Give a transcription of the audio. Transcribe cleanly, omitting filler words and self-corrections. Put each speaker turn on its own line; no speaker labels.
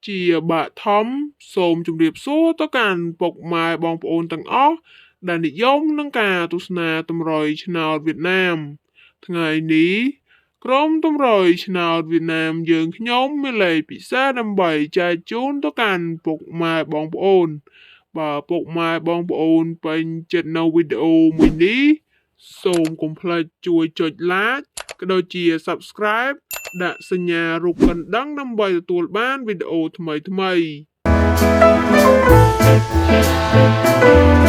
ជាបឋមសូមជម្រាបសួរទៅកាន់ពុកម៉ែបងប្អូនទាំងអស់ដែលនិយមនឹងការទស្សនាតម្រុយឆ្នោតវៀតណាមថ្ងៃនេះក្រុមតម្រុយឆ្នោតវៀតណាមយើងខ្ញុំមានលេខពិសេសដើម្បីចែកជូនទៅកាន់ពុកម៉ែបងប្អូនបើពុកម៉ែបងប្អូនពេញចិត្តនៅវីដេអូមួយនេះសូមកុំភ្លេចជួយចុច like ក៏ដូចជា Subscribe ដាក់សញ្ញារូបកណ្ដឹងដើម្បីទទួលបានវីដេអូថ្មីៗ